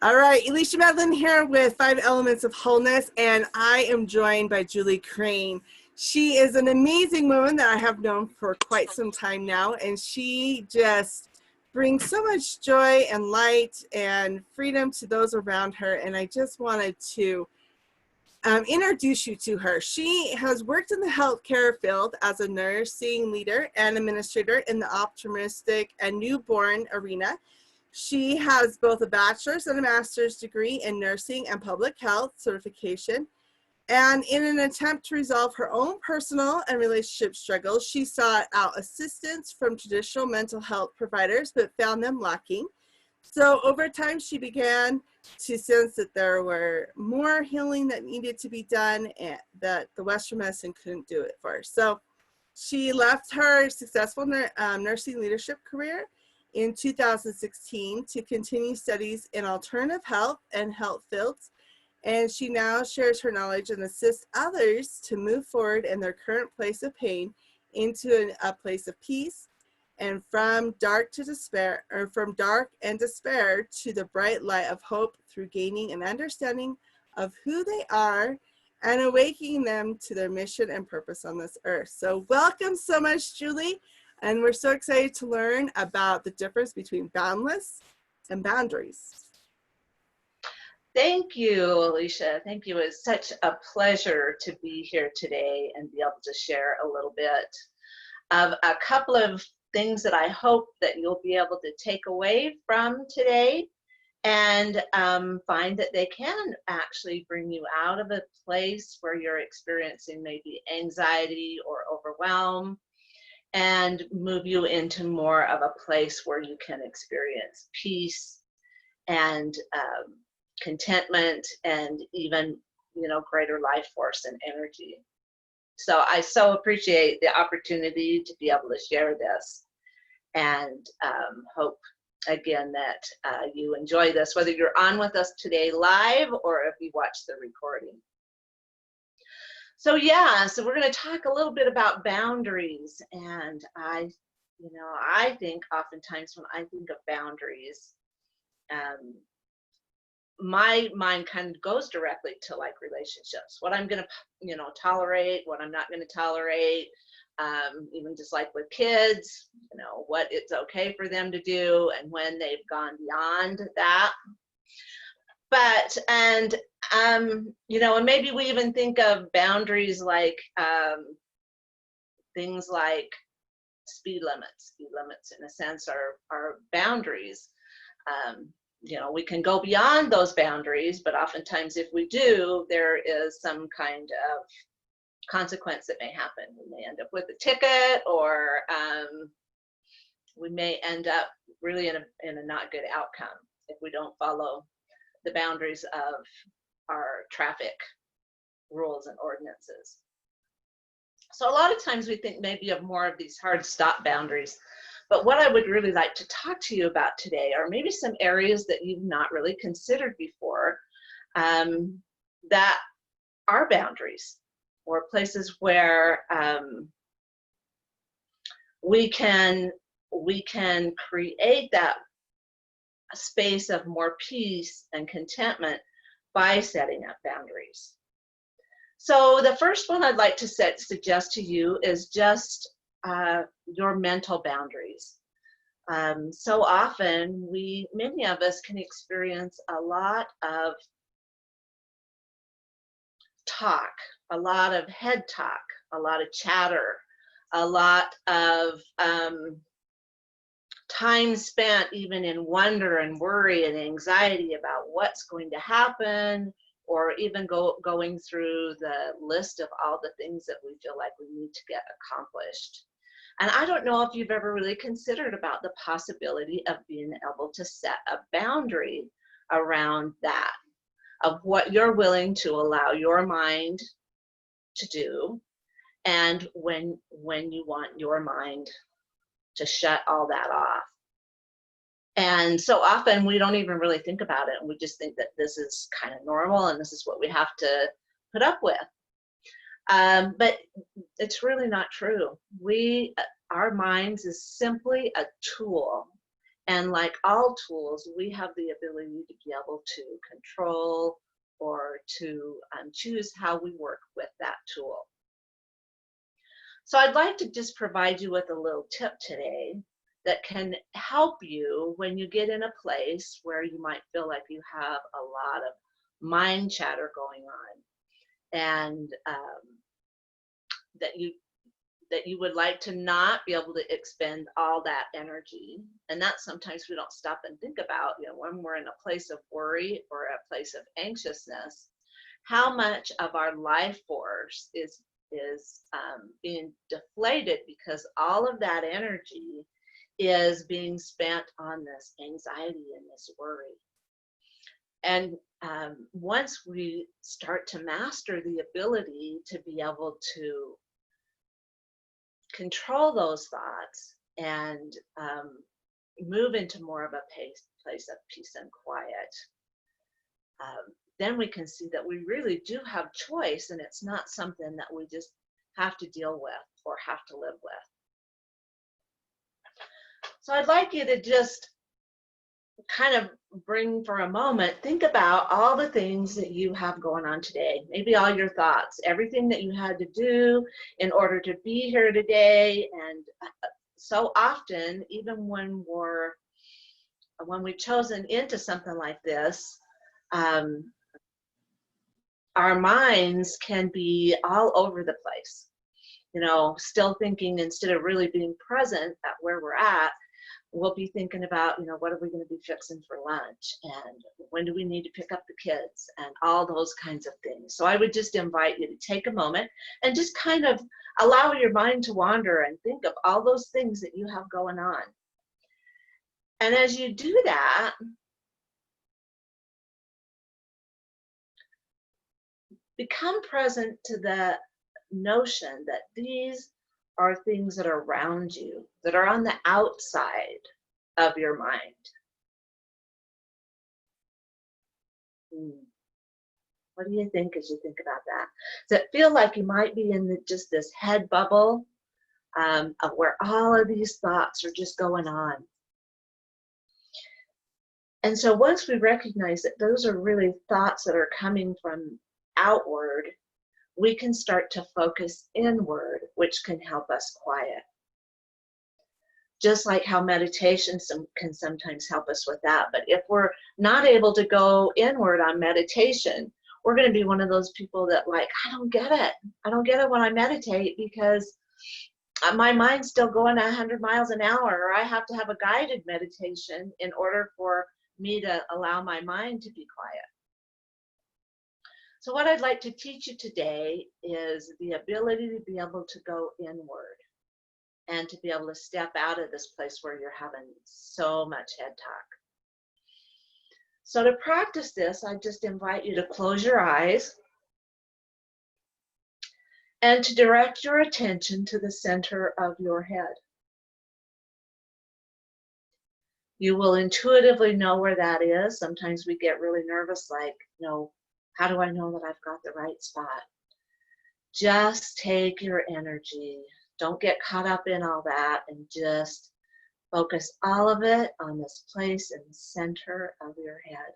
All right, Elisha Medlin here with 5 Elements of Wholeness, and I am joined by Julie Crane. She is an amazing woman that I have known for quite some time now, and she just brings so much joy and light and freedom to those around her, and I just wanted to introduce you to her. She has worked in the healthcare field as a nursing leader and administrator in the optimistic and newborn arena. She has both a bachelor's and a master's degree in nursing and public health certification. And in an attempt to resolve her own personal and relationship struggles, she sought out assistance from traditional mental health providers, but found them lacking. So over time, she began to sense that there were more healing that needed to be done and that the Western medicine couldn't do it for her. So she left her successful nursing leadership career in 2016 to continue studies in alternative health and health fields. And she now shares her knowledge and assists others to move forward in their current place of pain into a place of peace, and from dark to despair, or from dark and despair to the bright light of hope through gaining an understanding of who they are and awakening them to their mission and purpose on this earth. So welcome so much, Julie. And we're so excited to learn about the difference between boundless and boundaries. Thank you, Alicia. Thank you. It's such a pleasure to be here today and be able to share a little bit of a couple of things that I hope that you'll be able to take away from today and find that they can actually bring you out of a place where you're experiencing maybe anxiety or overwhelm, and move you into more of a place where you can experience peace and contentment and even, greater life force and energy. So I so appreciate the opportunity to be able to share this, and hope again that you enjoy this, whether you're on with us today live or if you watch the recording. So so we're going to talk a little bit about boundaries, and I think oftentimes when I think of boundaries, my mind kind of goes directly to like relationships, what I'm going to, tolerate, what I'm not going to tolerate, even just like with kids, what it's okay for them to do and when they've gone beyond that. But, and maybe we even think of boundaries like things like speed limits. Speed limits, in a sense, are boundaries. We can go beyond those boundaries, but oftentimes if we do, there is some kind of consequence that may happen. We may end up with a ticket, or we may end up really in a not good outcome if we don't follow the boundaries of our traffic rules and ordinances. So a lot of times we think maybe of more of these hard stop boundaries, but what I would really like to talk to you about today are maybe some areas that you've not really considered before, that are boundaries, or places where we can create that space of more peace and contentment by setting up boundaries. So the first one I'd like to suggest to you is just your mental boundaries. So often many of us can experience a lot of talk, a lot of head talk, a lot of chatter, a lot of time spent even in wonder and worry and anxiety about what's going to happen, or even going through the list of all the things that we feel like we need to get accomplished. And I don't know if you've ever really considered about the possibility of being able to set a boundary around that, of what you're willing to allow your mind to do, and when you want your mind to shut all that off. And so often we don't even really think about it, and we just think that this is kind of normal and this is what we have to put up with. But it's really not true. Our minds is simply a tool. And like all tools, we have the ability to be able to control or to choose how we work with that tool. So I'd like to just provide you with a little tip today that can help you when you get in a place where you might feel like you have a lot of mind chatter going on, and that you would like to not be able to expend all that energy. And that sometimes we don't stop and think about, when we're in a place of worry or a place of anxiousness, how much of our life force is being deflated because all of that energy is being spent on this anxiety and this worry. And once we start to master the ability to be able to control those thoughts and move into more of a place of peace and quiet, then we can see that we really do have choice, and it's not something that we just have to deal with or have to live with. So I'd like you to just kind of bring for a moment, think about all the things that you have going on today, maybe all your thoughts, everything that you had to do in order to be here today. And so often, even when we've chosen into something like this, our minds can be all over the place, still thinking instead of really being present at where we're at. We'll be thinking about, what are we going to be fixing for lunch, and when do we need to pick up the kids, and all those kinds of things. So I would just invite you to take a moment and just kind of allow your mind to wander and think of all those things that you have going on. And as you do that, become present to the notion that these are things that are around you, that are on the outside of your mind. What do you think as you think about that? Does it feel like you might be in just this head bubble of where all of these thoughts are just going on? And so once we recognize that those are really thoughts that are coming from outward, we can start to focus inward, which can help us quiet. Just like how meditation can sometimes help us with that. But if we're not able to go inward on meditation, we're going to be one of those people that I don't get it. I don't get it when I meditate because my mind's still going 100 miles an hour, or I have to have a guided meditation in order for me to allow my mind to be quiet. So what I'd like to teach you today is the ability to be able to go inward and to be able to step out of this place where you're having so much head talk. So to practice this, I just invite you to close your eyes and to direct your attention to the center of your head. You will intuitively know where that is. Sometimes we get really nervous, how do I know that I've got the right spot? Just take your energy. Don't get caught up in all that, and just focus all of it on this place in the center of your head.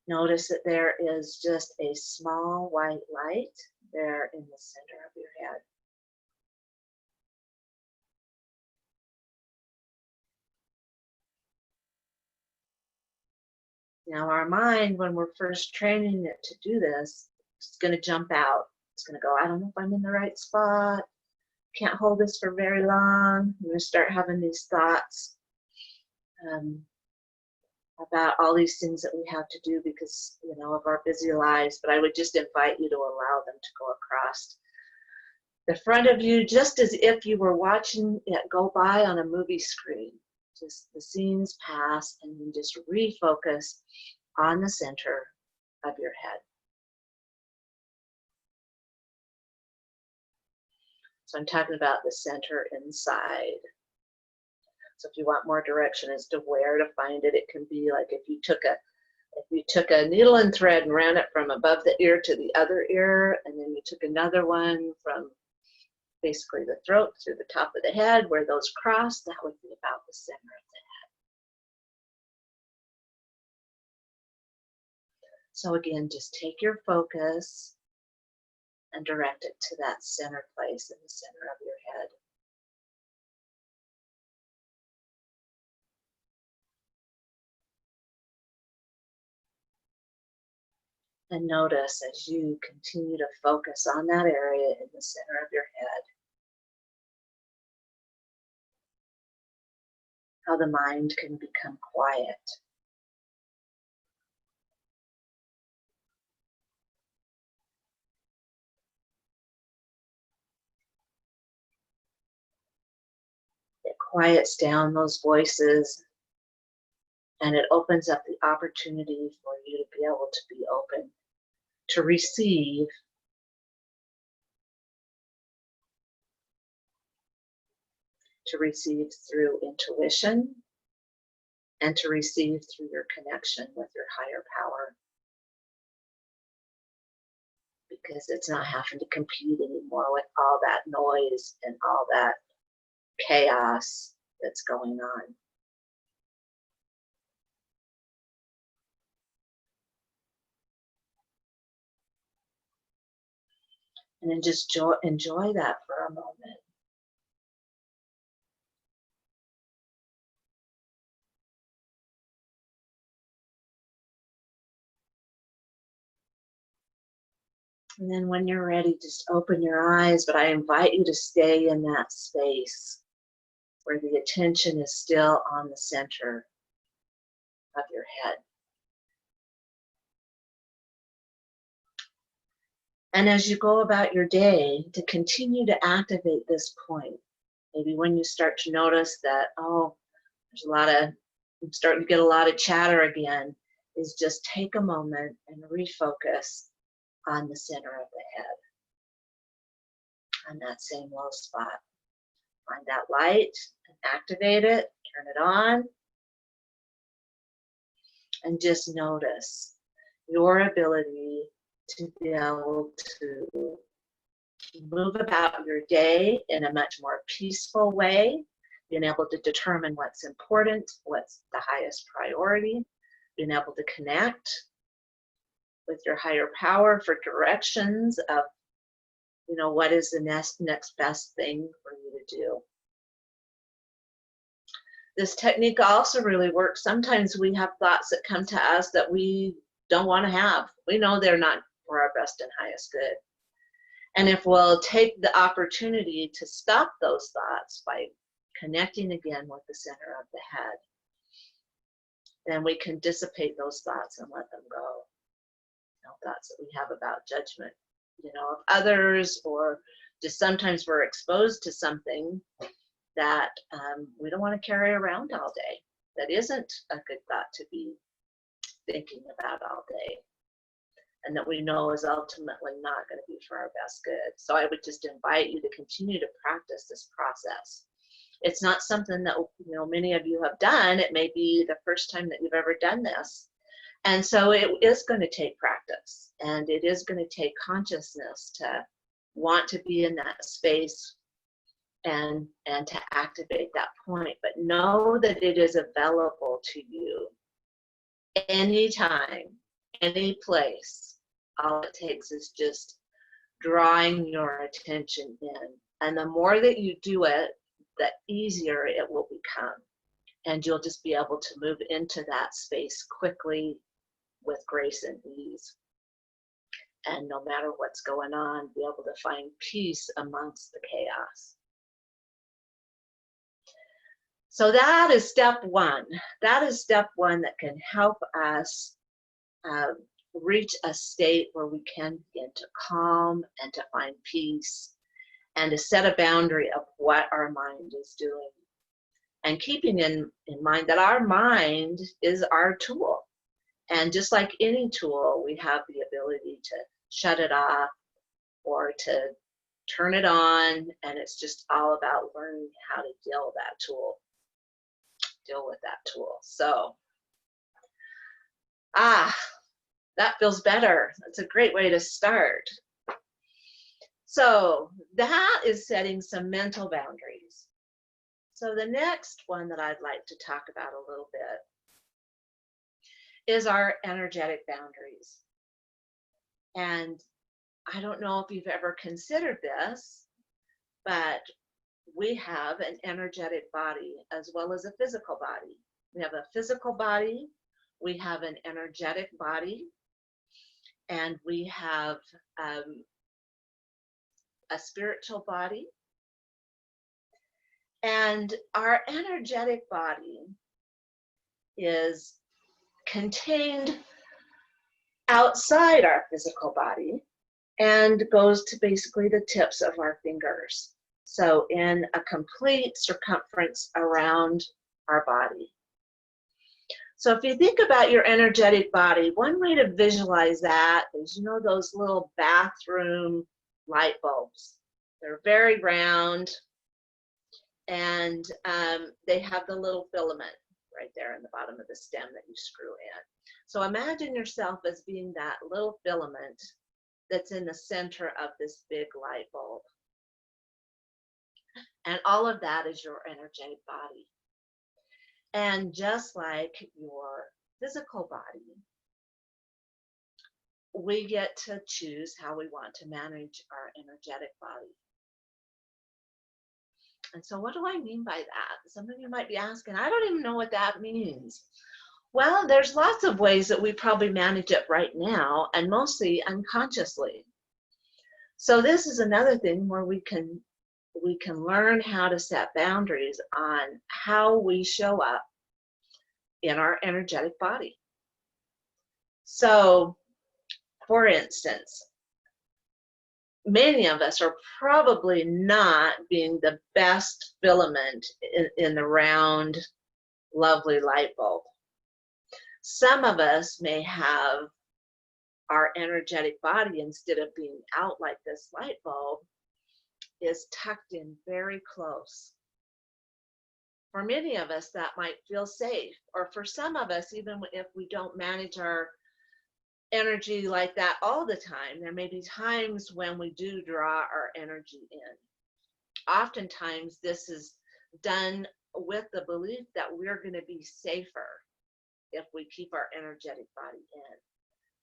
Notice that there is just a small white light there in the center of your head. Now our mind, when we're first training it to do this, it's going to jump out. It's going to go, I don't know if I'm in the right spot. Can't hold this for very long. I'm going to start having these thoughts about all these things that we have to do because, of our busy lives. But I would just invite you to allow them to go across the front of you, just as if you were watching it go by on a movie screen. Just the scenes pass, and you just refocus on the center of your head. So I'm talking about the center inside. So if you want more direction as to where to find it, it can be like if you took a needle and thread and ran it from above the ear to the other ear, and then you took another one from basically the throat through the top of the head. Where those cross, that would be about the center of the head. So again, just take your focus and direct it to that center place in the center of your head. And notice as you continue to focus on that area in the center of your head, how the mind can become quiet. It quiets down those voices, and it opens up the opportunity for you to be able to be open, to receive through intuition, and to receive through your connection with your higher power. Because it's not having to compete anymore with all that noise and all that chaos that's going on. And then just enjoy that for a moment. And then when you're ready, just open your eyes, but I invite you to stay in that space where the attention is still on the center of your head. And as you go about your day, to continue to activate this point, maybe when you start to notice that, oh, I'm starting to get a lot of chatter again, is just take a moment and refocus on the center of the head, on that same low spot. Find that light and activate it, turn it on, and just notice your ability to be able to move about your day in a much more peaceful way, being able to determine what's important, what's the highest priority, being able to connect with your higher power for directions of, what is the next best thing for you to do. This technique also really works. Sometimes we have thoughts that come to us that we don't want to have. We know they're not for our best and highest good. And if we'll take the opportunity to stop those thoughts by connecting again with the center of the head, then we can dissipate those thoughts and let them go. Thoughts that we have about judgment, of others, or just sometimes we're exposed to something that we don't want to carry around all day. That isn't a good thought to be thinking about all day, and that we know is ultimately not going to be for our best good. So I would just invite you to continue to practice this process. It's not something that many of you have done. It may be the first time that you've ever done this. And so it is going to take practice, and it is going to take consciousness to want to be in that space and to activate that point. But know that it is available to you anytime, any place. All it takes is just drawing your attention in. And the more that you do it, the easier it will become. And you'll just be able to move into that space quickly, with grace and ease. And no matter what's going on, be able to find peace amongst the chaos. So that is step one. That is step one that can help us reach a state where we can begin to calm and to find peace and to set a boundary of what our mind is doing. And keeping in mind that our mind is our tool. And just like any tool, we have the ability to shut it off or to turn it on, and it's just all about learning how to deal with that tool. So, that feels better. That's a great way to start. So that is setting some mental boundaries. So the next one that I'd like to talk about a little bit is our energetic boundaries. And I don't know if you've ever considered this, but we have an energetic body as well as a physical body. We have a physical body, we have an energetic body, and we have a spiritual body. And our energetic body is contained outside our physical body and goes to basically the tips of our fingers. So in a complete circumference around our body. So if you think about your energetic body, one way to visualize that is, you know, those little bathroom light bulbs. They're very round, and they have the little filament right there in the bottom of the stem that you screw in. So imagine yourself as being that little filament that's in the center of this big light bulb. And all of that is your energetic body. And just like your physical body, we get to choose how we want to manage our energetic body. And so what do I mean by that? Some of you might be asking, I don't even know what that means. Well, there's lots of ways that we probably manage it right now, and mostly unconsciously. So this is another thing where we can learn how to set boundaries on how we show up in our energetic body. So, for instance, many of us are probably not being the best filament in the round, lovely light bulb. Some of us may have our energetic body, instead of being out like this light bulb, is tucked in very close. For many of us, that might feel safe. Or for some of us, even if we don't manage our energy like that all the time, there may be times when we do draw our energy in. Oftentimes, this is done with the belief that we're going to be safer if we keep our energetic body in.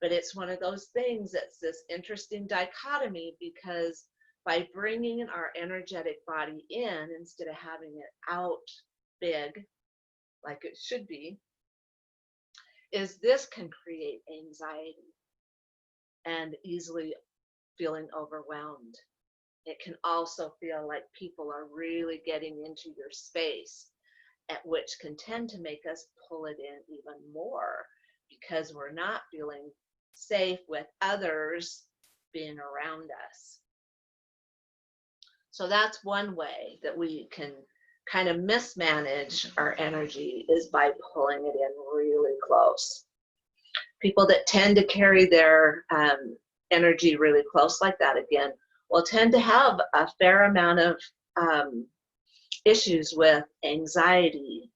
But it's one of those things that's this interesting dichotomy, because by bringing our energetic body in instead of having it out big like it should be, is this can create anxiety and easily feeling overwhelmed. It can also feel like people are really getting into your space, at which can tend to make us pull it in even more, because we're not feeling safe with others being around us. So that's one way that we can kind of mismanage our energy, is by pulling it in really close. People that tend to carry their energy really close like that, again, will tend to have a fair amount of issues with anxiety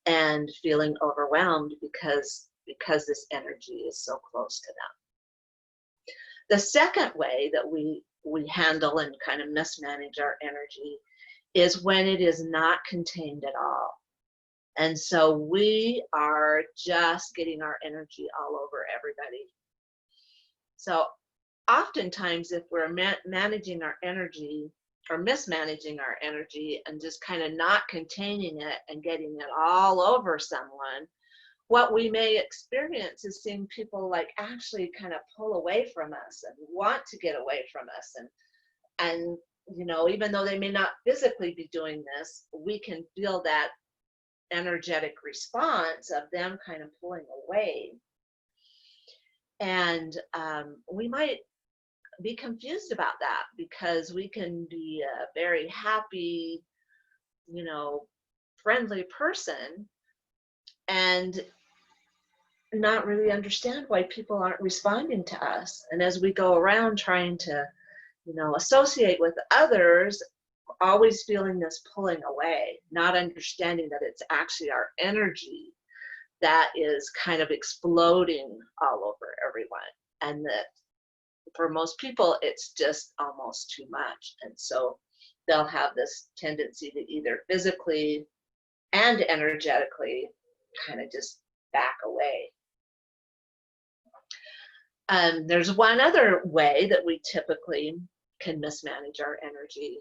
and feeling overwhelmed because this energy is so close to them. The second way that we handle and kind of mismanage our energy is when it is not contained at all. And so we are just getting our energy all over everybody. So oftentimes, if we're managing our energy or mismanaging our energy and just kind of not containing it and getting it all over someone, what we may experience is seeing people like actually kind of pull away from us and want to get away from us. And you know, even though they may not physically be doing this, we can feel that energetic response of them kind of pulling away. And we might be confused about that, because we can be a very happy, you know, friendly person and not really understand why people aren't responding to us. And as we go around trying to, you know, associate with others, always feeling this pulling away, not understanding that it's actually our energy that is kind of exploding all over everyone, and that for most people, it's just almost too much. And so they'll have this tendency to either physically and energetically kind of just back away. There's one other way that we typically can mismanage our energy,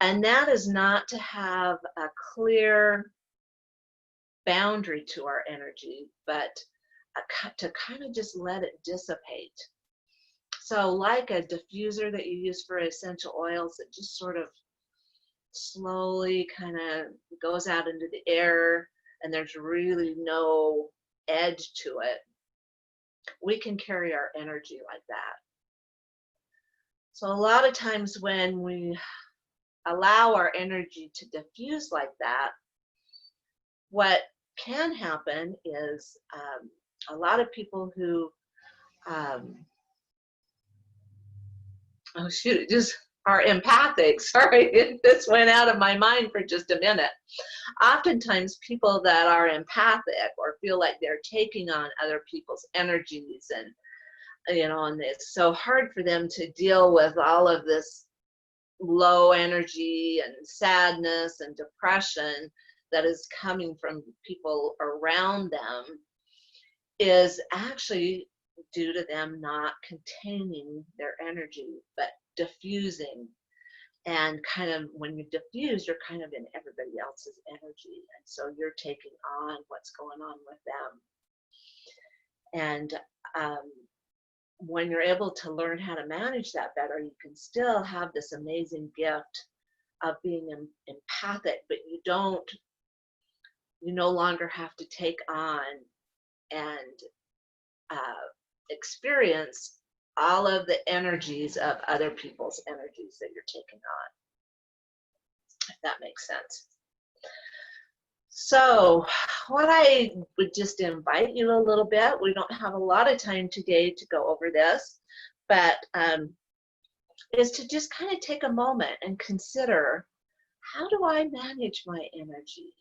and that is not to have a clear boundary to our energy, but to kind of just let it dissipate. So like a diffuser that you use for essential oils, that just sort of slowly kind of goes out into the air and there's really no edge to it. We can carry our energy like that. So a lot of times when we allow our energy to diffuse like that, what can happen is a lot of people who, oh shoot, it just are empathic. Sorry, this went out of my mind for just a minute. Oftentimes people that are empathic or feel like they're taking on other people's energies, and and it's so hard for them to deal with all of this low energy and sadness and depression that is coming from people around them, is actually due to them not containing their energy, but diffusing. And kind of when you diffuse, you're kind of in everybody else's energy. And so you're taking on what's going on with them. And when you're able to learn how to manage that better, you can still have this amazing gift of being empathic, but you no longer have to take on and experience all of the energies of other people's energies that you're taking on, if that makes sense. So what I would just invite you a little bit, we don't have a lot of time today to go over this, but is to just kind of take a moment and consider, how do I manage my energy?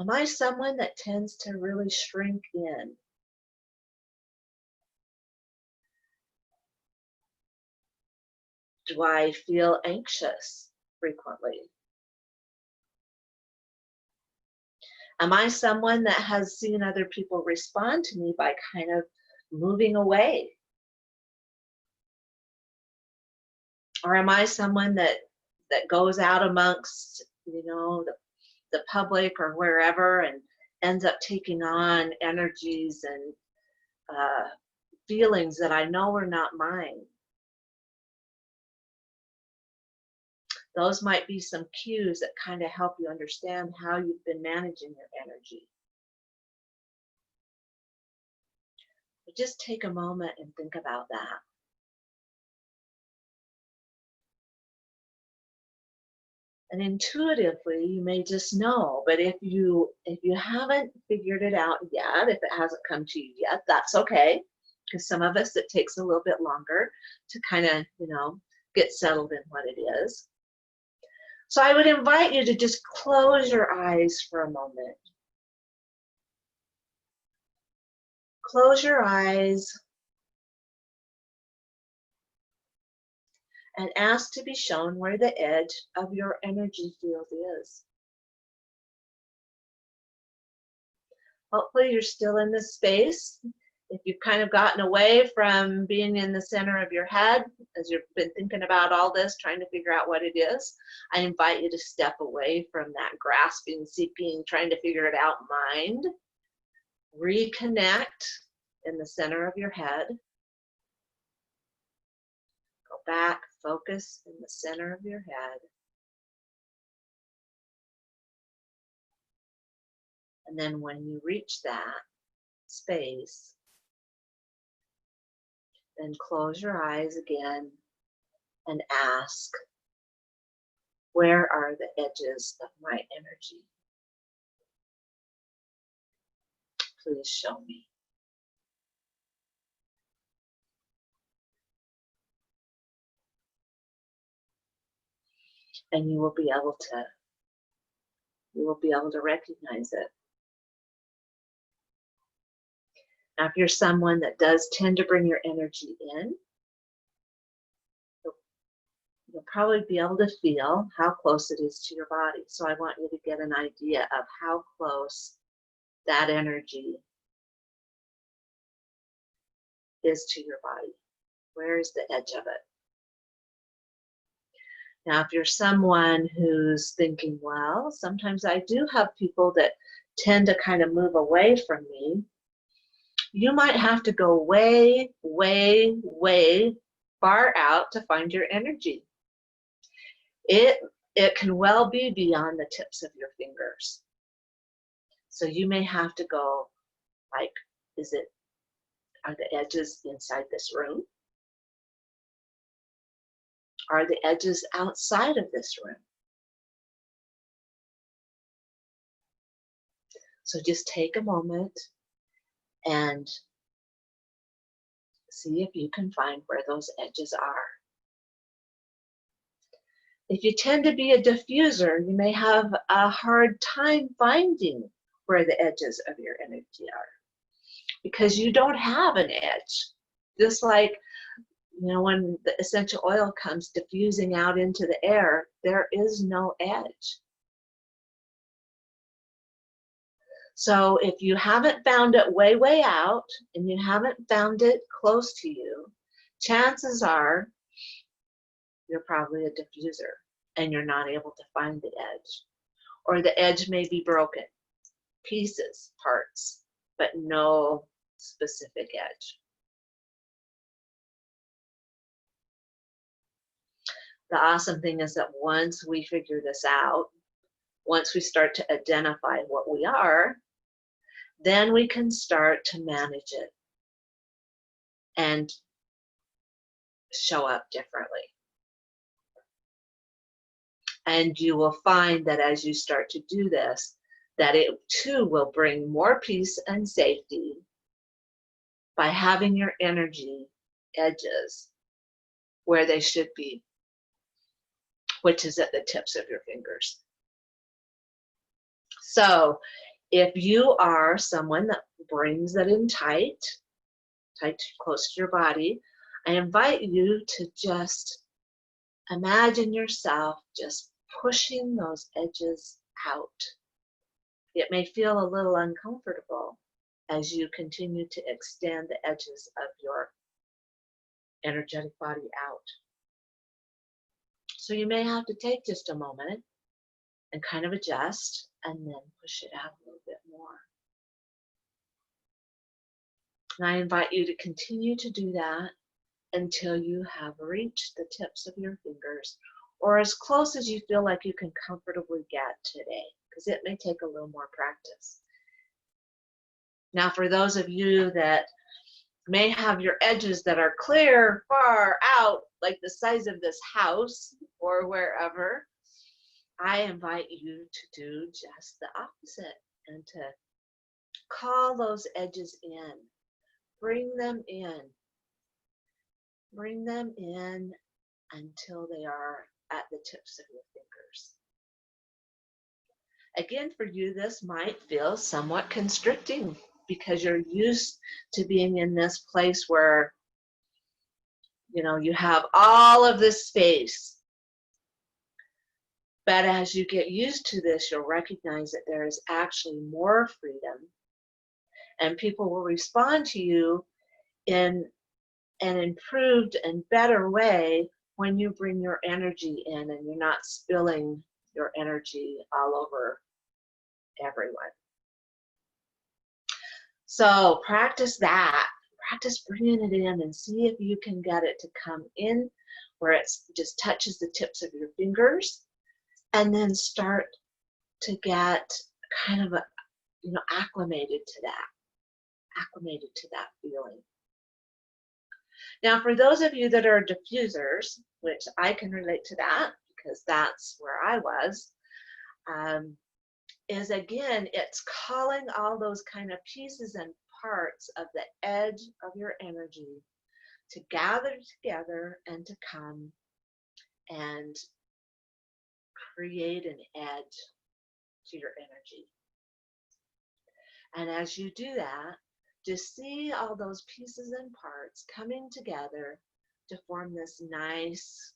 Am I someone that tends to really shrink in? Do I feel anxious frequently? Am I someone that has seen other people respond to me by kind of moving away? Or am I someone that goes out amongst, the public or wherever, and ends up taking on energies and feelings that I know are not mine? Those might be some cues that kind of help you understand how you've been managing your energy. But just take a moment and think about that. And intuitively, you may just know, but if you haven't figured it out yet, if it hasn't come to you yet, that's okay. Because some of us, it takes a little bit longer to kind of, get settled in what it is. So I would invite you to just close your eyes for a moment. Close your eyes and ask to be shown where the edge of your energy field is. Hopefully you're still in this space. If you've kind of gotten away from being in the center of your head, as you've been thinking about all this, trying to figure out what it is, I invite you to step away from that grasping, seeking, trying to figure it out mind. Reconnect in the center of your head. Go back, focus in the center of your head. And then when you reach that space, then close your eyes again and ask, where are the edges of my energy? Please show me. And you will be able to recognize it. Now, if you're someone that does tend to bring your energy in, you'll probably be able to feel how close it is to your body. So I want you to get an idea of how close that energy is to your body. Where is the edge of it? Now, if you're someone who's thinking, well, sometimes I do have people that tend to kind of move away from me, you might have to go way, way, way far out to find your energy. It can well be beyond the tips of your fingers. So you may have to go like, are the edges inside this room? Are the edges outside of this room? So just take a moment and see if you can find where those edges are. If you tend to be a diffuser, you may have a hard time finding where the edges of your energy are because you don't have an edge. Just like, when the essential oil comes diffusing out into the air, there is no edge. So if you haven't found it way, way out and you haven't found it close to you, chances are you're probably a diffuser and you're not able to find the edge. Or the edge may be broken, pieces, parts, but no specific edge. The awesome thing is that once we figure this out, once we start to identify what we are, then we can start to manage it and show up differently. And you will find that as you start to do this, that it too will bring more peace and safety by having your energy edges where they should be, which is at the tips of your fingers. So if you are someone that brings that in tight, close to your body, I invite you to just imagine yourself just pushing those edges out. It may feel a little uncomfortable as you continue to extend the edges of your energetic body out. So you may have to take just a moment and kind of adjust and then push it out a little bit more. And I invite you to continue to do that until you have reached the tips of your fingers or as close as you feel like you can comfortably get today, because it may take a little more practice. Now, for those of you that may have your edges that are clear, far out, like the size of this house or wherever, I invite you to do just the opposite and to call those edges in. Bring them in. Bring them in until they are at the tips of your fingers. Again, for you, this might feel somewhat constricting because you're used to being in this place where, you have all of this space. But as you get used to this, you'll recognize that there is actually more freedom, and people will respond to you in an improved and better way when you bring your energy in and you're not spilling your energy all over everyone. So practice that. Practice bringing it in and see if you can get it to come in where it just touches the tips of your fingers, and then start to get kind of acclimated to that feeling. Now, for those of you that are diffusers, which I can relate to that because that's where I was, is again, it's calling all those kind of pieces and parts of the edge of your energy to gather together and to come and create an edge to your energy. And as you do that, Just see all those pieces and parts coming together to form this nice,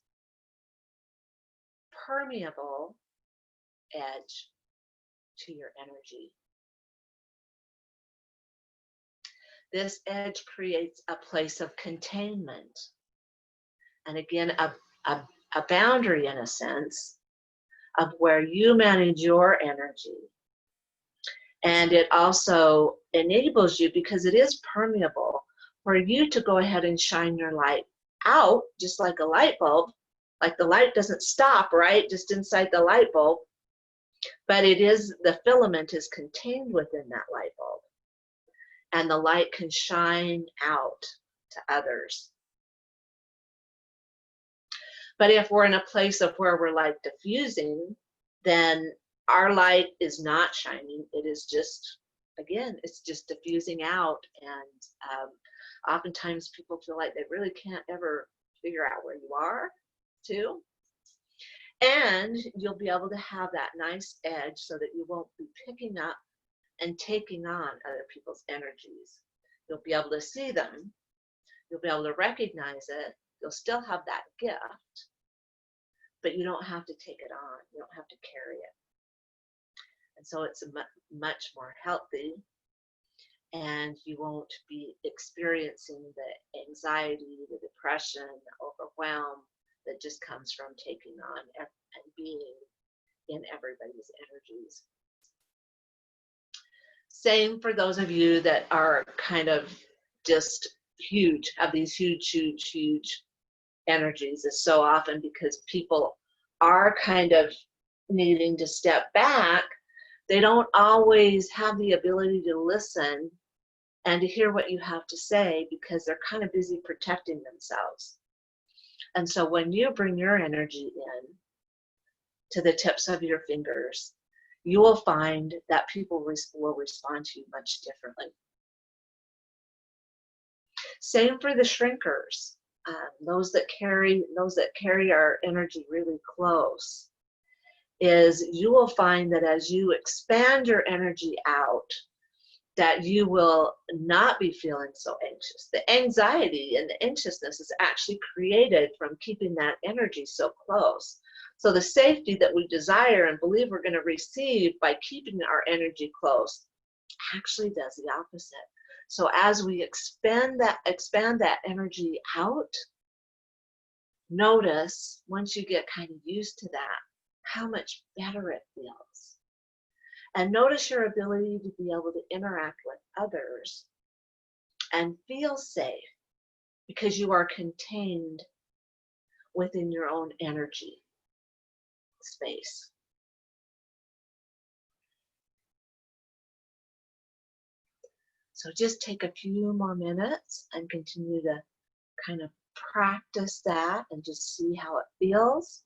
permeable edge to your energy. This edge creates a place of containment. And again, a boundary in a sense of where you manage your energy. And it also enables you, because it is permeable, for you to go ahead and shine your light out, just like a light bulb. Like the light doesn't stop, right, just inside the light bulb, but it is, the filament is contained within that light bulb. And the light can shine out to others. But if we're in a place of where we're like diffusing, then our light is not shining. It is just, again, it's just diffusing out. And oftentimes people feel like they really can't ever figure out where you are too. And you'll be able to have that nice edge so that you won't be picking up and taking on other people's energies. You'll be able to see them. You'll be able to recognize it. You'll still have that gift, but you don't have to take it on. You don't have to carry it. And so it's much more healthy, and you won't be experiencing the anxiety, the depression, the overwhelm that just comes from taking on and being in everybody's energies. Same for those of you that are kind of just huge, have these huge energies, is so often because people are kind of needing to step back. They don't always have the ability to listen and to hear what you have to say because they're kind of busy protecting themselves. And so when you bring your energy in to the tips of your fingers, you will find that people will respond to you much differently. Same for the shrinkers, those that carry our energy really close. Is you will find that as you expand your energy out, that you will not be feeling so anxious. The anxiety and the anxiousness is actually created from keeping that energy so close. So the safety that we desire and believe we're going to receive by keeping our energy close actually does the opposite. So as we expand that energy out, notice once you get kind of used to that, how much better it feels. And notice your ability to be able to interact with others and feel safe because you are contained within your own energy space. So just take a few more minutes and continue to kind of practice that and just see how it feels.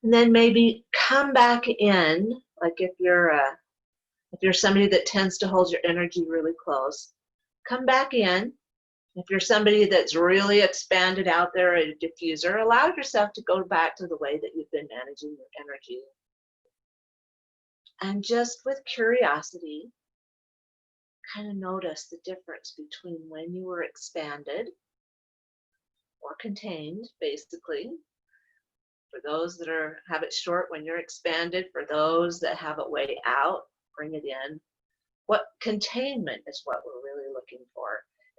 And then maybe come back in, like if you're somebody that tends to hold your energy really close, come back in. If you're somebody that's really expanded out there, a diffuser, allow yourself to go back to the way that you've been managing your energy. And just with curiosity, kind of notice the difference between when you were expanded or contained, basically. For those that have it short, when you're expanded. For those that have it way out, bring it in. What containment is what we're really looking for,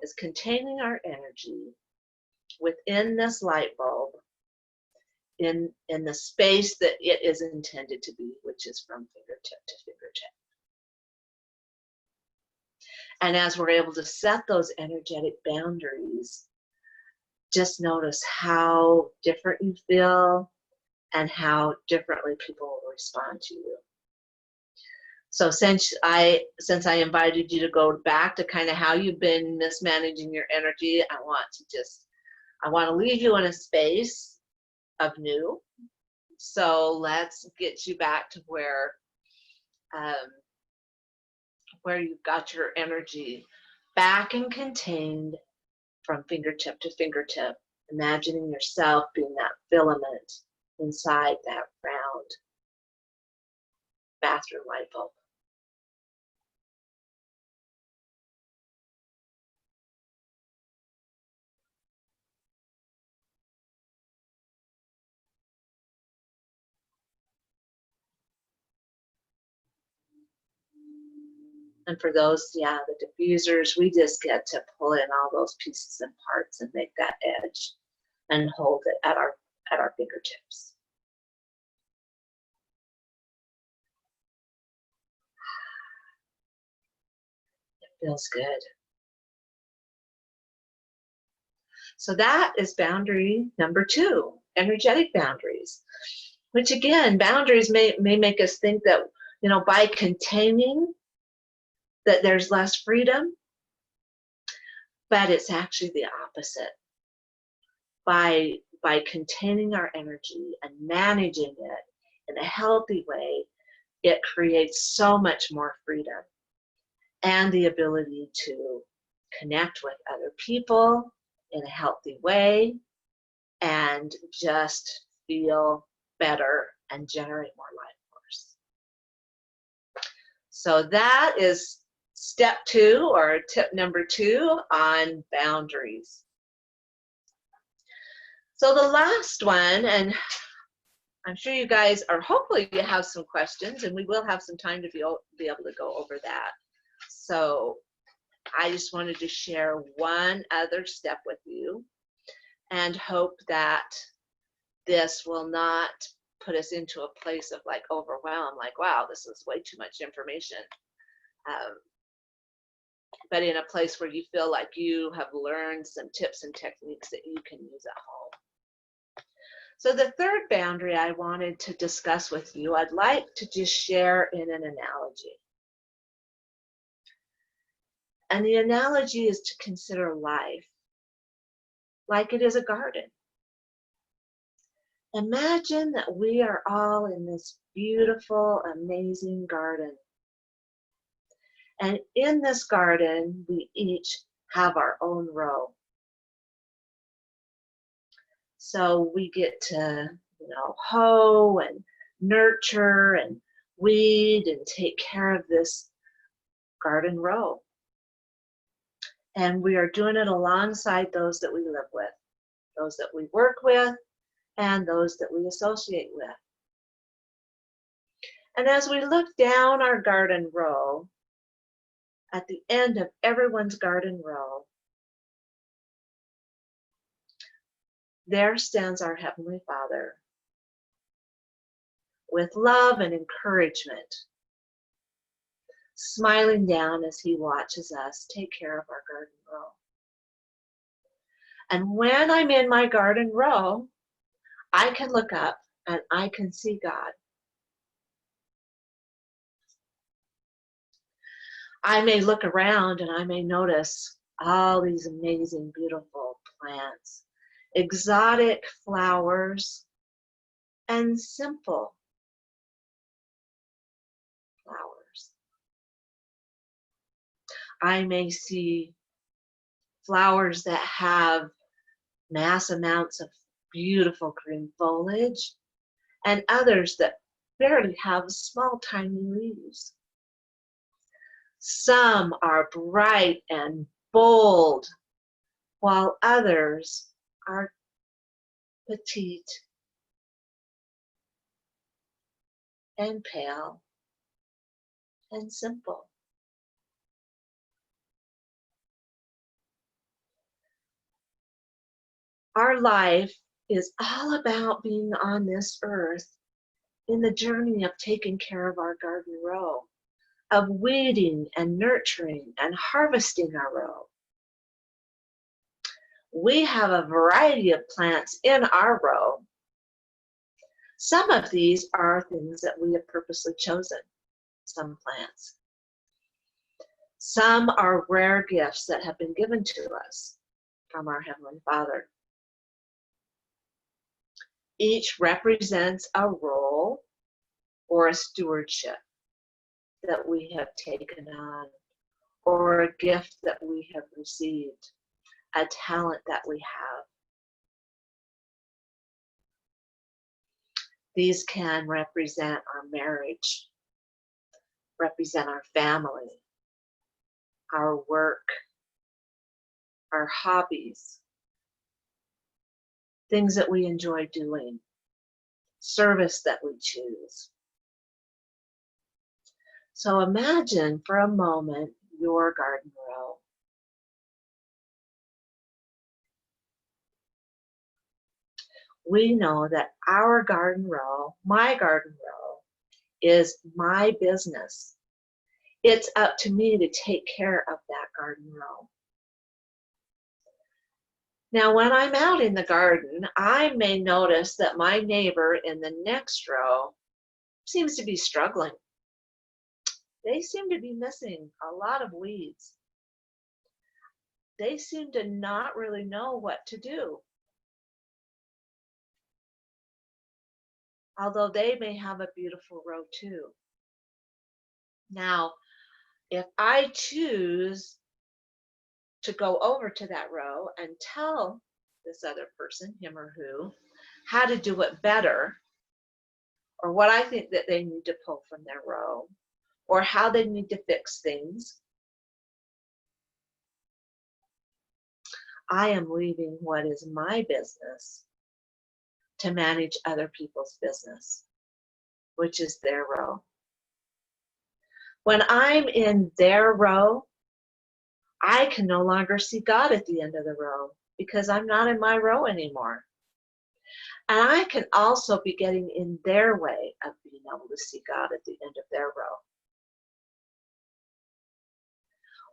is containing our energy within this light bulb in the space that it is intended to be, which is from fingertip to fingertip. And as we're able to set those energetic boundaries, just notice how different you feel and how differently people will respond to you. So since I invited you to go back to kind of how you've been mismanaging your energy, I want to leave you in a space of new. So let's get you back to where you've got your energy back and contained from fingertip to fingertip, imagining yourself being that filament inside that round bathroom light bulb. And for those, yeah, the diffusers, we just get to pull in all those pieces and parts and make that edge and hold it at our fingertips. It feels good. So that is boundary number 2, energetic boundaries, which again, boundaries may make us think that, you know, by containing that there's less freedom, but it's actually the opposite. By containing our energy and managing it in a healthy way, it creates so much more freedom and the ability to connect with other people in a healthy way and just feel better and generate more life force. So that is step 2, or tip number 2 on boundaries. So the last one, and I'm sure you guys are, hopefully you have some questions, and we will have some time to be able to go over that. So I just wanted to share one other step with you and hope that this will not put us into a place of like overwhelm, like, wow, this is way too much information. But in a place where you feel like you have learned some tips and techniques that you can use at home. So the third boundary I wanted to discuss with you, I'd like to just share in an analogy. And the analogy is to consider life like it is a garden. Imagine that we are all in this beautiful, amazing garden. And in this garden, we each have our own row. So we get to, you know, hoe and nurture and weed and take care of this garden row. And we are doing it alongside those that we live with, those that we work with, and those that we associate with. And as we look down our garden row, at the end of everyone's garden row, there stands our Heavenly Father with love and encouragement, smiling down as He watches us take care of our garden row. And when I'm in my garden row, I can look up and I can see God. I may look around and I may notice all these amazing, beautiful plants, exotic flowers, and simple flowers. I may see flowers that have mass amounts of beautiful green foliage, and others that barely have small, tiny leaves. Some are bright and bold, while others are petite and pale and simple. Our life is all about being on this earth in the journey of taking care of our garden row, of weeding and nurturing and harvesting our row. We have a variety of plants in our row. Some of these are things that we have purposely chosen, some plants. Some are rare gifts that have been given to us from our Heavenly Father. Each represents a role or a stewardship that we have taken on, or a gift that we have received, a talent that we have. These can represent our marriage, represent our family, our work, our hobbies, things that we enjoy doing, service that we choose. So imagine for a moment your garden row. We know that our garden row, my garden row, is my business. It's up to me to take care of that garden row. Now, when I'm out in the garden, I may notice that my neighbor in the next row seems to be struggling. They seem to be missing a lot of weeds. They seem to not really know what to do, although they may have a beautiful row too. Now, if I choose to go over to that row and tell this other person, him or who, how to do it better, or what I think that they need to pull from their row, or how they need to fix things, I am leaving what is my business to manage other people's business, which is their row. When I'm in their row, I can no longer see God at the end of the row because I'm not in my row anymore. And I can also be getting in their way of being able to see God at the end of their row.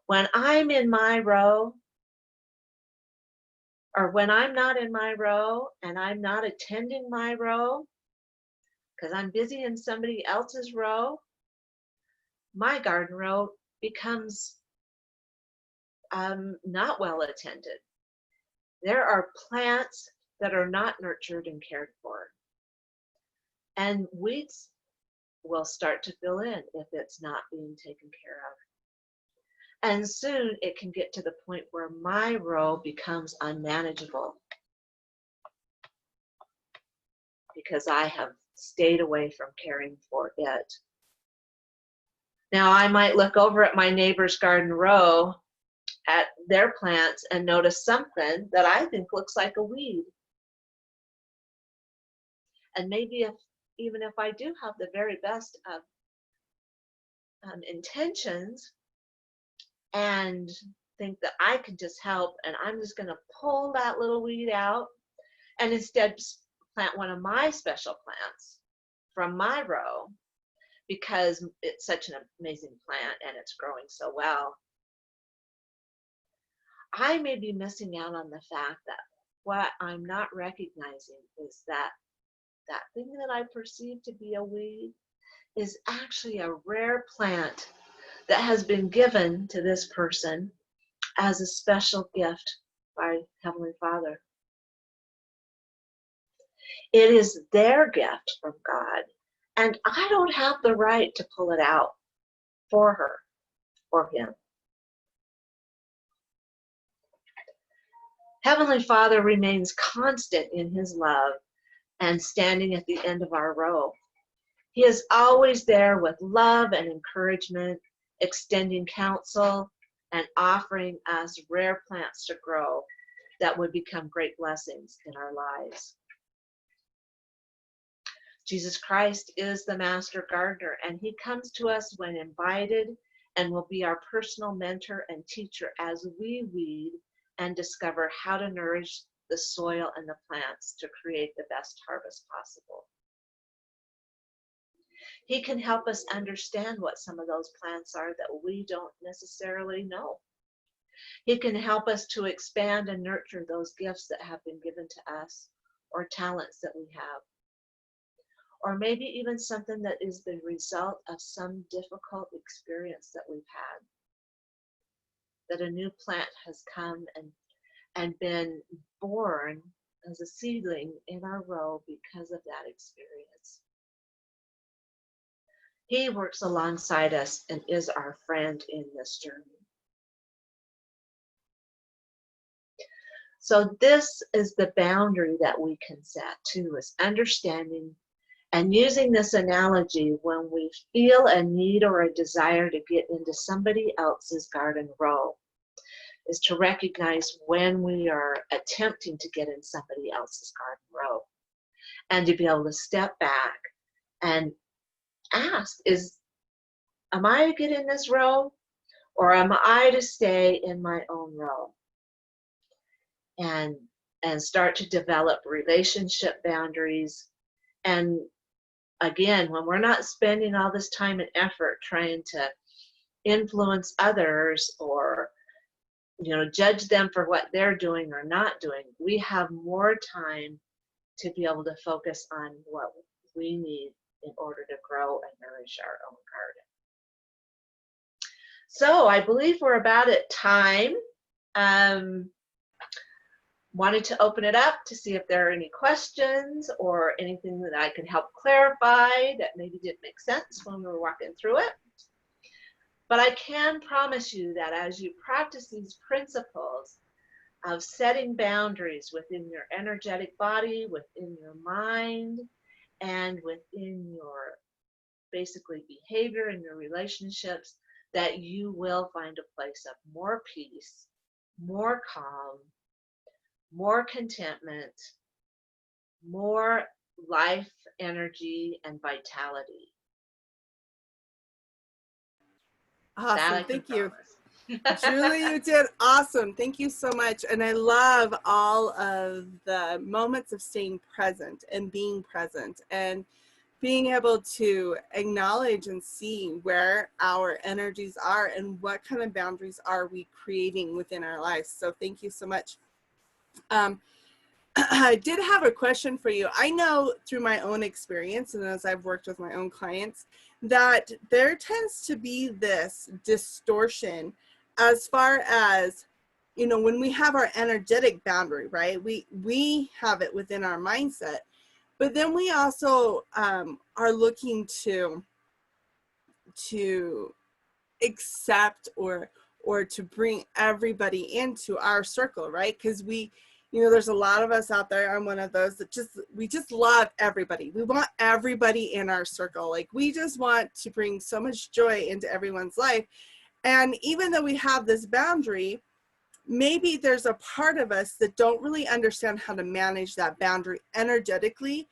When I'm in my row, or when I'm not in my row and I'm not attending my row because I'm busy in somebody else's row, my garden row becomes not well attended. There are plants that are not nurtured and cared for, and weeds will start to fill in if it's not being taken care of. And soon it can get to the point where my row becomes unmanageable because I have stayed away from caring for it. Now, I might look over at my neighbor's garden row at their plants and notice something that I think looks like a weed. And maybe even if I do have the very best of intentions and think that I can just help, and I'm just going to pull that little weed out and instead plant one of my special plants from my row because it's such an amazing plant and it's growing so well, I may be missing out on the fact that what I'm not recognizing is that that thing that I perceive to be a weed is actually a rare plant that has been given to this person as a special gift by Heavenly Father. It is their gift from God, and I don't have the right to pull it out for her or him. Heavenly Father remains constant in his love and standing at the end of our row. He is always there with love and encouragement, extending counsel and offering us rare plants to grow that would become great blessings in our lives. Jesus Christ is the master gardener, and he comes to us when invited and will be our personal mentor and teacher as we weed and discover how to nourish the soil and the plants to create the best harvest possible. He can help us understand what some of those plants are that we don't necessarily know. He can help us to expand and nurture those gifts that have been given to us or talents that we have. Or maybe even something that is the result of some difficult experience that we've had. That a new plant has come and been born as a seedling in our row because of that experience. He works alongside us and is our friend in this journey. So this is the boundary that we can set too, is understanding and using this analogy when we feel a need or a desire to get into somebody else's garden row, is to recognize when we are attempting to get in somebody else's garden row and to be able to step back and ask, is am I to get in this row, or am I to stay in my own row? And start to develop relationship boundaries. And again, when we're not spending all this time and effort trying to influence others, or judge them for what they're doing or not doing, we have more time to be able to focus on what we need in order to grow and nourish our own garden. So I believe we're about at time. Wanted to open it up to see if there are any questions or anything that I can help clarify that maybe didn't make sense when we were walking through it. But I can promise you that as you practice these principles of setting boundaries within your energetic body, within your mind, and within your basically behavior and your relationships, that you will find a place of more peace, more calm, more contentment, more life energy and vitality. That Awesome. I can Thank you. promise. Julie, you did awesome. Thank you so much. And I love all of the moments of staying present and being present and being able to acknowledge and see where our energies are and what kind of boundaries are we creating within our lives. So thank you so much. I did have a question for you. I know through my own experience and as I've worked with my own clients that there tends to be this distortion as far as, when we have our energetic boundary, right? We have it within our mindset, but then we also are looking to accept or to bring everybody into our circle, right? Because there's a lot of us out there. I'm one of those that we just love everybody. We want everybody in our circle. Like, we just want to bring so much joy into everyone's life. And even though we have this boundary, maybe there's a part of us that don't really understand how to manage that boundary energetically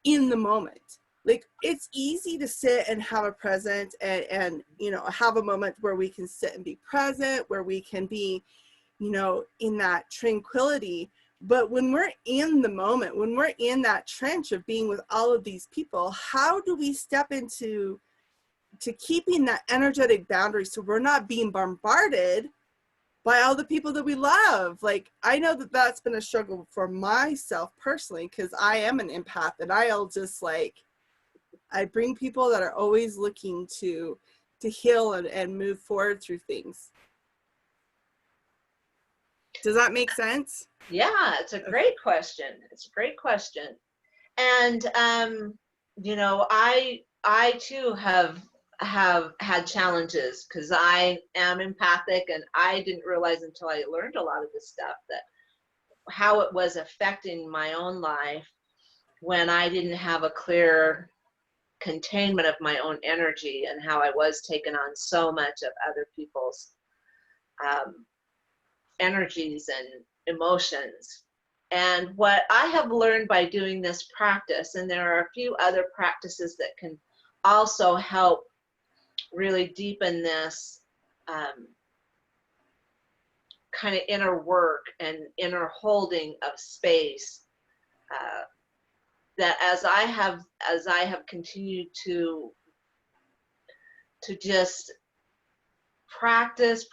in the moment. Like, it's easy to sit and have a present and have a moment where we can sit and be present, where we can be, in that tranquility. But when we're in the moment, when we're in that trench of being with all of these people, how do we step into keeping that energetic boundary so we're not being bombarded by all the people that we love? Like, I know that that's been a struggle for myself personally, because I am an empath, and I'll just I bring people that are always looking to heal and move forward through things. Does that make sense? Yeah, it's a great question. It's a great question. And I too have had challenges because I am empathic, and I didn't realize until I learned a lot of this stuff that how it was affecting my own life when I didn't have a clear containment of my own energy, and how I was taking on so much of other people's energies and emotions. And what I have learned by doing this practice, and there are a few other practices that can also help really deepen this kind of inner work and inner holding of space, that as I have continued to just practice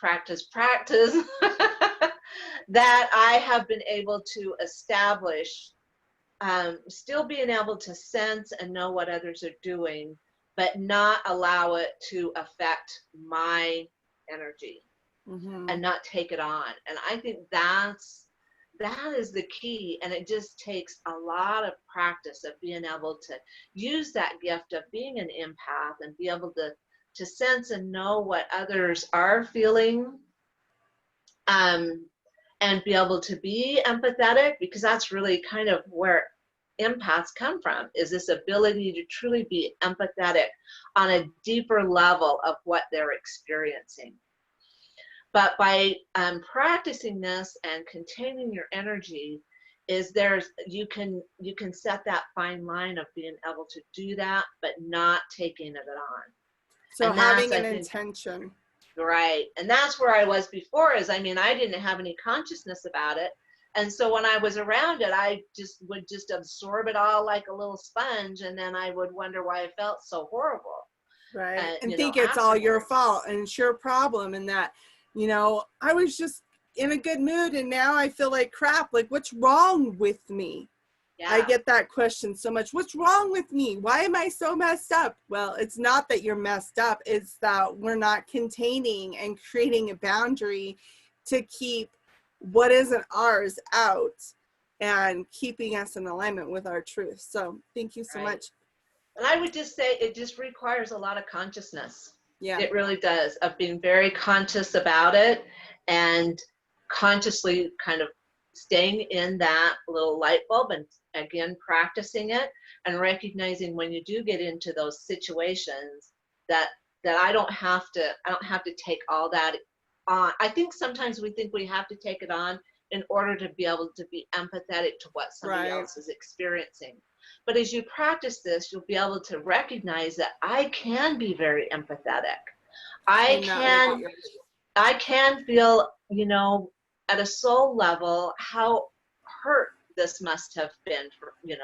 that I have been able to establish, still being able to sense and know what others are doing, but not allow it to affect my energy, and not take it on. And I think that is the key. And it just takes a lot of practice of being able to use that gift of being an empath and be able to sense and know what others are feeling, and be able to be empathetic, because that's really kind of where empaths come from, is this ability to truly be empathetic on a deeper level of what they're experiencing. But by practicing this and containing your energy, you can set that fine line of being able to do that, but not taking it on. So And that's, having I an think, intention. right. And that's where I was before, is, I mean, I didn't have any consciousness about it. And so when I was around it, I just would just absorb it all like a little sponge. And then I would wonder why I felt so horrible, Right. And you know, think it's all your afterwards. fault and it's your problem, and that, I was just in a good mood and now I feel like crap. Like, what's wrong with me? I Yeah, get that question so much. What's wrong with me? Why am I so messed up? Well, it's not that you're messed up. It's that we're not containing and creating a boundary to keep what isn't ours out and keeping us in alignment with our truth. So thank you so right. much. And I would just say it just requires a lot of consciousness. Yeah. It really does, of being very conscious about it and consciously kind of staying in that little light bulb, and again practicing it and recognizing when you do get into those situations that I don't have to take all that on. I think sometimes we think we have to take it on in order to be able to be empathetic to what somebody Right. else is experiencing. But as you practice this, you'll be able to recognize that I can be very empathetic. I And not make it can yours. I can feel, at a soul level, how hurt this must have been for you,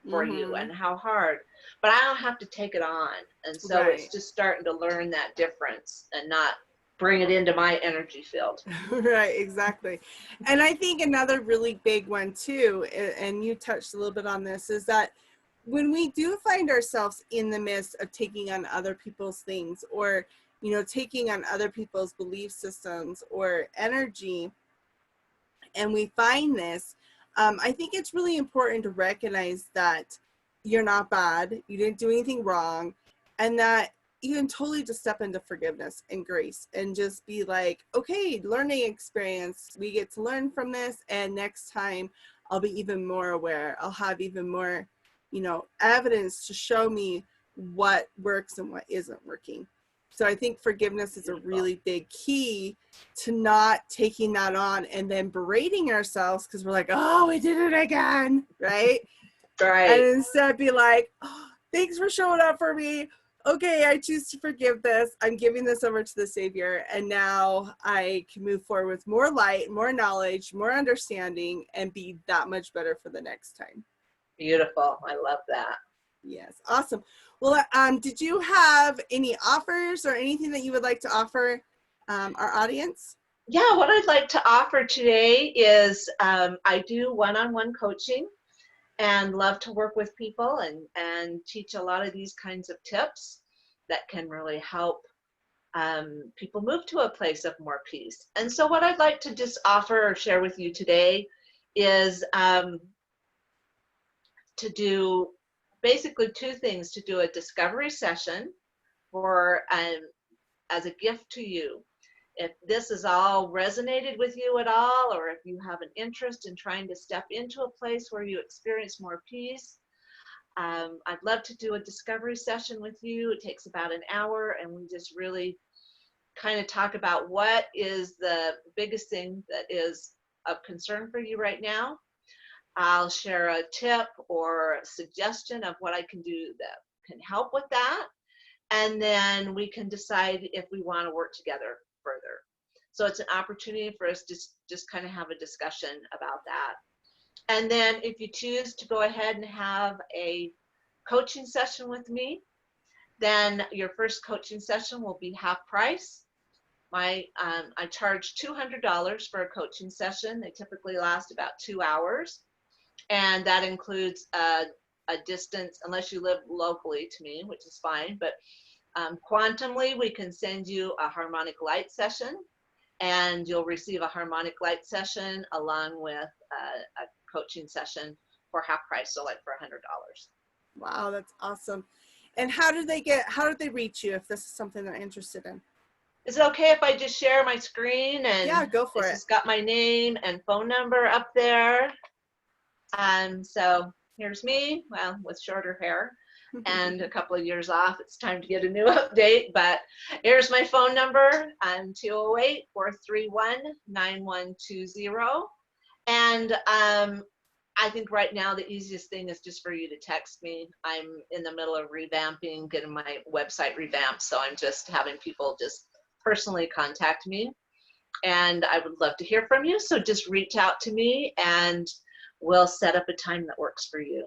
Mm-hmm. and how hard. But I don't have to take it on. And so it's Right. just starting to learn that difference and not bring it into my energy field. Right, exactly. And I think another really big one too, and you touched a little bit on this, is that when we do find ourselves in the midst of taking on other people's things, or taking on other people's belief systems or energy, and we find this, I think it's really important to recognize that you're not bad, you didn't do anything wrong, and that you can totally just step into forgiveness and grace and just be like, okay, learning experience, we get to learn from this, and next time I'll be even more aware. I'll have even more, evidence to show me what works and what isn't working. So I think forgiveness is a Beautiful. really big key to not taking that on and then berating ourselves because we're like, oh, we did it again, right? And Right. instead be like, oh, thanks for showing up for me. Okay, I choose to forgive this. I'm giving this over to the Savior. And now I can move forward with more light, more knowledge, more understanding, and be that much better for the next time. Beautiful. I love that. Yes, awesome. Well, did you have any offers or anything that you would like to offer our audience? Yeah, what I'd like to offer today is I do one-on-one coaching and love to work with people and teach a lot of these kinds of tips that can really help people move to a place of more peace. And so what I'd like to just offer or share with you today is to do basically two things: to do a discovery session for as a gift to you. If this has all resonated with you at all, or if you have an interest in trying to step into a place where you experience more peace, I'd love to do a discovery session with you. It takes about an hour, and we just really kind of talk about what is the biggest thing that is of concern for you right now. I'll share a tip or a suggestion of what I can do that can help with that. And then we can decide if we want to work together further. So it's an opportunity for us to just kind of have a discussion about that. And then if you choose to go ahead and have a coaching session with me, then your first coaching session will be half price. I charge $200 for a coaching session. They typically last about 2 hours, and that includes a distance, unless you live locally to me, which is fine. But quantumly, we can send you a harmonic light session, and you'll receive a harmonic light session along with a coaching session for half price, so like for $100. Wow, that's awesome. And how do they reach you if this is something they're interested in? Is it okay if I just share my screen? Yeah, And go for this it. has got my name and phone number up there. So here's me, well, with shorter hair and a couple of years off. It's time to get a new update, but here's my phone number. I'm 208-431-9120. And I think right now the easiest thing is just for you to text me. I'm in the middle of revamping, getting my website revamped, so I'm just having people just personally contact me. And I would love to hear from you, so just reach out to me and we'll set up a time that works for you.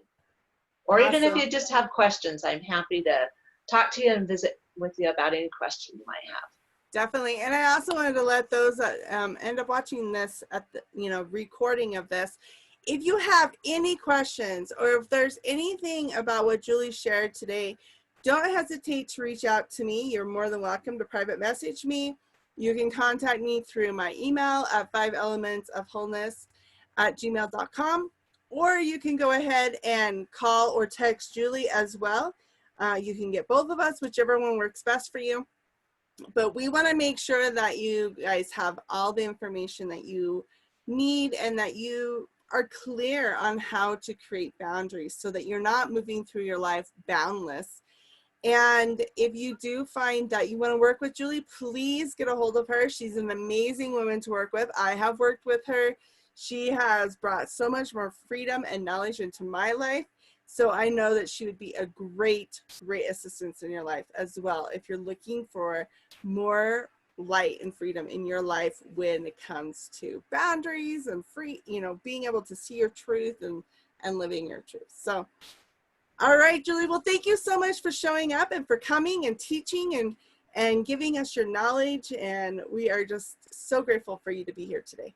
Or even if Awesome. you just have questions, I'm happy to talk to you and visit with you about any question you might have. Definitely. And I also wanted to let those that end up watching this at the, recording of this, if you have any questions or if there's anything about what Julie shared today, don't hesitate to reach out to me. You're more than welcome to private message me. You can contact me through my email at 5elementsofwholeness@gmail.com, or you can go ahead and call or text Julie as well. You can get both of us, whichever one works best for you. But we want to make sure that you guys have all the information that you need and that you are clear on how to create boundaries so that you're not moving through your life boundless. And if you do find that you want to work with Julie, please get a hold of her. She's an amazing woman to work with. I have worked with her. She has brought so much more freedom and knowledge into my life. So I know that she would be a great, great assistance in your life as well if you're looking for more light and freedom in your life when it comes to boundaries and free, being able to see your truth and living your truth. So, all right, Julie, well, thank you so much for showing up and for coming and teaching and giving us your knowledge. And we are just so grateful for you to be here today.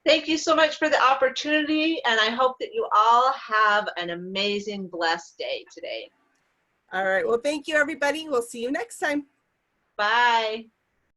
Thank you so much for the opportunity, and I hope that you all have an amazing, blessed day today. All right, well, thank you, everybody. We'll see you next time. Bye.